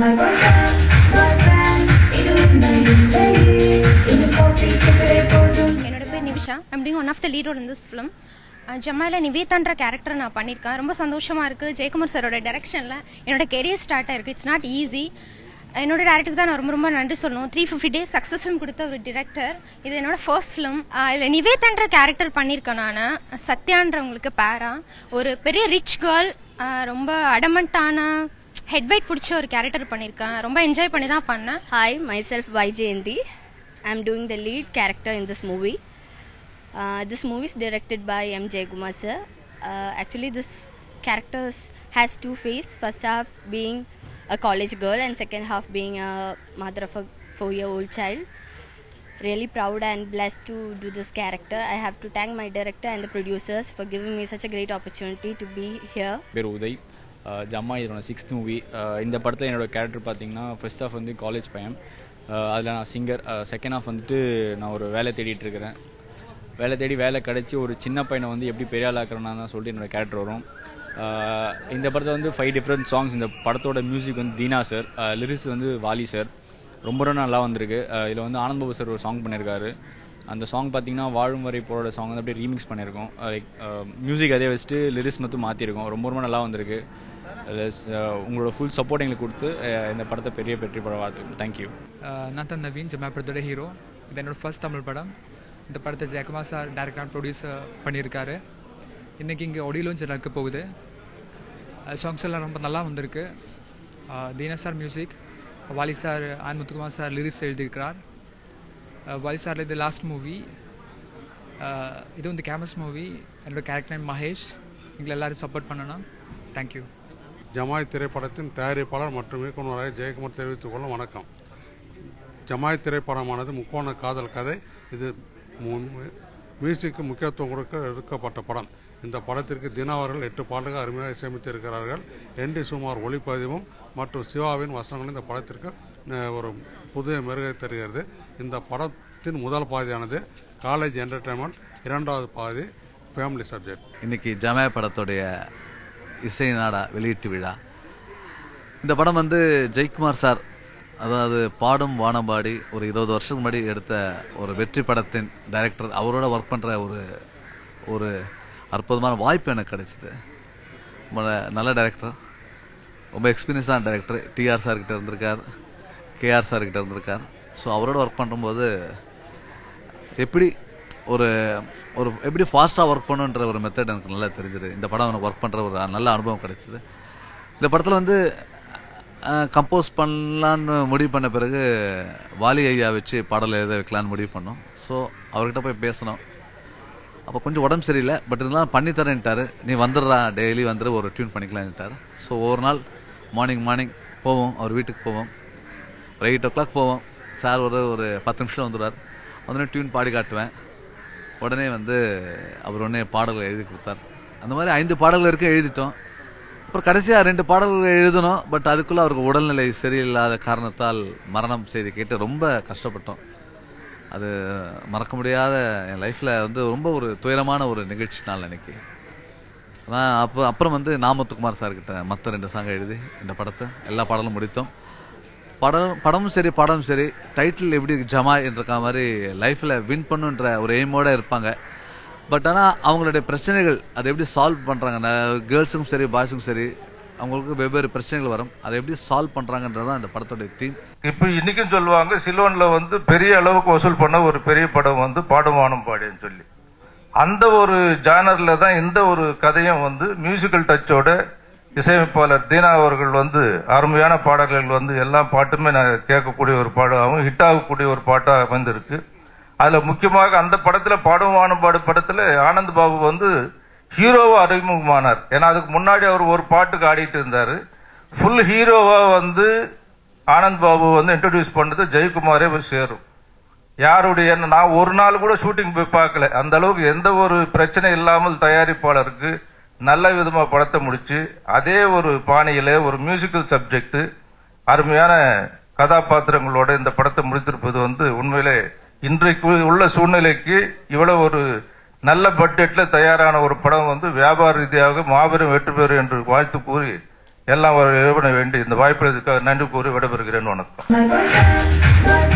என்னோட பேர் Nivisha. I'm doing one of the lead role in this film. ஜமாயில நிவேதான்ற கேரக்டர் நான் பண்ணியிருக்கேன். ரொம்ப சந்தோஷமா இருக்கு. ஜெயக்குமார் சாரோட டைரக்ஷன்ல என்னோட கெரியர் ஸ்டார்ட் ஆயிருக்கு. It's not easy. என்னோட டேரக்டருக்கு தான் நான் ரொம்ப ரொம்ப நன்றி சொல்லணும். 350 days சக்ஸஸ் ஃபிலிம் கொடுத்த ஒரு டிரெக்டர். இது என்னோட ஃபர்ஸ்ட் ஃபிலிம். இதில் நிவேதான்ற கேரக்டர் பண்ணியிருக்கேன் நான். சத்யான்றவங்களுக்கு பேரா ஒரு பெரிய ரிச் கேர்ள், ரொம்ப அடமெண்டான ஹெட்வைட் பிடிச்ச ஒரு கேரக்டர் பண்ணியிருக்கேன். ரொம்ப என்ஜாய் பண்ணி தான் பண்ணேன். Hi, myself YJND. I'm doing the lead character in this movie. This movie is directed by M. Jaykumar sir. Actually, this character has two faces. First half being a college girl and second half being a mother of a 4-year-old child. Really proud and blessed to do this character. I have to thank my director and the producers for giving me such a great opportunity to be here. பேர் உதய். ஜம்மா இதோட 6th movie. இந்த படத்தில் என்னோட character பார்த்தீங்கன்னா first half வந்து college பையன், அதில் நான் சிங்கர். செகண்ட் ஹாஃப் வந்துட்டு நான் ஒரு வேலை தேடிட்டு இருக்கிறேன். வேலை கிடச்சி ஒரு சின்ன பையனை வந்து எப்படி பெரிய ஆளாக்குறேன்னா தான் சொல்லிட்டு என்னோட கேரக்டர் வரும். இந்த படத்தில் வந்து 5 டிஃப்ரெண்ட் சாங்ஸ். இந்த படத்தோட மியூசிக் வந்து தீனா சார், லிரிக்ஸ் வந்து வாலி சார். ரொம்ப நல்லா வந்திருக்கு. இதில் வந்து ஆனந்த் பாபு சார் ஒரு சாங் பண்ணியிருக்காரு. அந்த சாங் பார்த்தீங்கன்னா வாழும் வரை போரோட சாங் வந்து அப்படியே ரீமிக்ஸ் பண்ணியிருக்கோம். லைக் மியூசிக் அதே வச்சுட்டு லிரிக்ஸ் மட்டும் மாற்றிருக்கோம். ரொம்ப நல்லா வந்திருக்கு. உங்களோட ஃபுல் சப்போர்ட் எங்களுக்கு கொடுத்து இந்த படத்தை பெரிய வெற்றி பட வாழ்த்துக்கள். தேங்க்யூ. நான் தான் நவீன், ஜமா படத்தோட ஹீரோ. இது என்னோட ஃபர்ஸ்ட் தமிழ் படம். இந்த படத்தை Jayakumar sir director and producer பண்ணியிருக்காரு. இன்றைக்கி இங்கே ஆடியோ லான்ச் நடக்க போகுது. சாங்ஸ் எல்லாம் ரொம்ப நல்லா வந்திருக்கு. Deena sir music, Vaali sir and Muthukumar sir lyrics எழுதியிருக்கிறார். வாலி சார் இது லாஸ்ட் மூவி. இது வந்து கேமஸ் மூவி. என்னோட கேரக்டர் நேம் மகேஷ். எங்களை எல்லாரும் சப்போர்ட் பண்ணணும். தேங்க்யூ. ஜமாய் திரைப்படத்தின் தயாரிப்பாளர் மற்றும் இயக்குநராக ஜெயக்குமார் தெரிவித்துக் கொள்ளும் வணக்கம். ஜமாய் திரைப்படமானது முக்கோண காதல் கதை. இது மியூசிக்கு முக்கியத்துவம் கொடுக்க எடுக்கப்பட்ட படம். இந்த படத்திற்கு தினா அவர்கள் 8 பாடல்கள் அருமையாக இசையமைத்திருக்கிறார்கள். என்டி சுமார் ஒளிப்பதிவும் மற்றும் சிவாவின் வசனங்களும் இந்த படத்திற்கு ஒரு புதிய மெருகை தருகிறது. இந்த படத்தின் முதல் பாதியானது காலேஜ் என்டர்டைன்மெண்ட், இரண்டாவது பாதி ஃபேமிலி சப்ஜெக்ட். இன்னைக்கு ஜமாய் படத்துடைய இசை நாடா வெளியீட்டு விழா. இந்த படம் வந்து ஜெயக்குமார் சார், அதாவது பாடும் வானம்பாடி ஒரு 20 வருஷத்துக்கு முன்னாடி எடுத்த ஒரு வெற்றி படத்தின் டைரக்டர். அவரோட ஒர்க் பண்ணுற ஒரு அற்புதமான வாய்ப்பு எனக்கு கிடைச்சிது. நல்ல டைரக்டர், ரொம்ப எக்ஸ்பீரியன்ஸான டைரக்டர். டிஆர் சார் கிட்ட இருந்திருக்கார், கேஆர் சார் கிட்ட இருந்திருக்கார். ஸோ அவரோட ஒர்க் பண்ணும்போது எப்படி எப்படி ஃபாஸ்ட்டாக ஒர்க் பண்ணுன்ற ஒரு மெத்தட் எனக்கு நல்லா தெரிஞ்சுது. இந்த படம் எனக்கு ஒர்க் பண்ணுற ஒரு நல்ல அனுபவம் கிடைச்சிது. இந்த படத்தில் வந்து கம்போஸ் பண்ணலான்னு முடிவு பண்ண பிறகு வாலி ஐயா வச்சு பாடல் எழுத வைக்கலான்னு முடிவு பண்ணோம். ஸோ அவர்கிட்ட போய் பேசணும். அப்போ கொஞ்சம் உடம்பு சரியில்லை, பட் இருந்தாலும் பண்ணித்தரேன்ட்டாரு. நீ வந்துடுறா, டெய்லி வந்துடு, ஒரு டியூன் பண்ணிக்கலான்ட்டார். ஸோ ஒரு நாள் மார்னிங் போவோம், அவர் வீட்டுக்கு போவோம். ஒரு 8 o'clock போவோம். சார் ஒரு 10 நிமிஷம் வந்துடுவார். வந்து டியூன் பாடி காட்டுவேன். உடனே வந்து அவர் உடனே பாடல்கள் எழுதி கொடுத்தார். அந்த மாதிரி 5 பாடல்கள் இருக்கு, எழுதிட்டோம். அப்புறம் கடைசியாக 2 பாடல்கள் எழுதணும். பட் அதுக்குள்ள அவருக்கு உடல்நிலை சரியில்லாத காரணத்தால் மரணம் செய்தி கேட்டு ரொம்ப கஷ்டப்பட்டோம். அது மறக்க முடியாத என் லைஃப்ல வந்து ரொம்ப ஒரு துயரமான ஒரு நிகழ்ச்சி நாள் எனக்கு. ஆனால் அப்புறம் வந்து நாமத்துக்குமார் சார் கிட்ட மற்ற 2 சாங் எழுதி இந்த படத்தை எல்லா பாடலும் முடித்தோம். படமும் சரி பாடமும் சரி. டைட்டில் எப்படி ஜமாய் என்ற மாதிரி லைஃப்ல வின் பண்ணுன்ற ஒரு எய்மோட இருப்பாங்க. பட் ஆனால் அவங்களுடைய பிரச்சனைகள் அதை எப்படி சால்வ் பண்றாங்க, கேர்ள்ஸுக்கும் சரி பாய்ஸுக்கும் சரி, அவங்களுக்கு வெவ்வேறு பிரச்சனைகள் வரும். அதை எப்படி சால்வ் பண்றாங்கன்றதான் இந்த படத்தோட தீம். இப்ப இன்னைக்கும் சொல்லுவாங்க, சிலோன்ல வந்து பெரிய அளவுக்கு வசூல் பண்ண ஒரு பெரிய படம் வந்து பாடுவானம் பாடின்னு சொல்லி, அந்த ஒரு ஜானர்ல தான் இந்த ஒரு கதையும் வந்து மியூசிக்கல் டச்சோட இசையமைப்பாளர் தீனா அவர்கள் வந்து அருமையான பாடல்கள் வந்து எல்லா பாட்டுமே நான் கேட்கக்கூடிய ஒரு பாடாகவும் ஹிட் ஆகக்கூடிய ஒரு பாட்டாக வந்திருக்கு. அதுல முக்கியமாக அந்த படத்துல பாடுவானம் பாடு படத்துல ஆனந்த் பாபு வந்து ஹீரோவா அறிமுகமானார். ஏன்னா அதுக்கு முன்னாடி அவர் ஒரு பாட்டுக்கு ஆடிட்டு இருந்தாரு. ஃபுல் ஹீரோவா வந்து ஆனந்த் பாபு வந்து இன்ட்ரோடியூஸ் பண்ணது ஜெயக்குமாரே போய் சேரும். யாருடைய நான் ஒரு நாள் கூட ஷூட்டிங் போய் பார்க்கல. அந்த அளவுக்கு எந்த ஒரு பிரச்சனை இல்லாமல் தயாரிப்பாளருக்கு நல்ல விதமா படத்தை முடிச்சு அதே ஒரு பாணியில ஒரு மியூசிக்கல் சப்ஜெக்ட் அருமையான கதாபாத்திரங்களோட இந்த படத்தை முடித்திருப்பது வந்து உண்மையிலே இன்றைக்கு உள்ள சூழ்நிலைக்கு இவ்வளவு ஒரு நல்ல பட்ஜெட்ல தயாரான ஒரு படம் வந்து வியாபார ரீதியாக மாபெரும் வெற்றி பெறும் என்று வாழ்த்து கூறி எல்லாம் வேண்டி இந்த வாய்ப்பு நன்றி கூறி விடைபெறுகிறேன். வணக்கம்.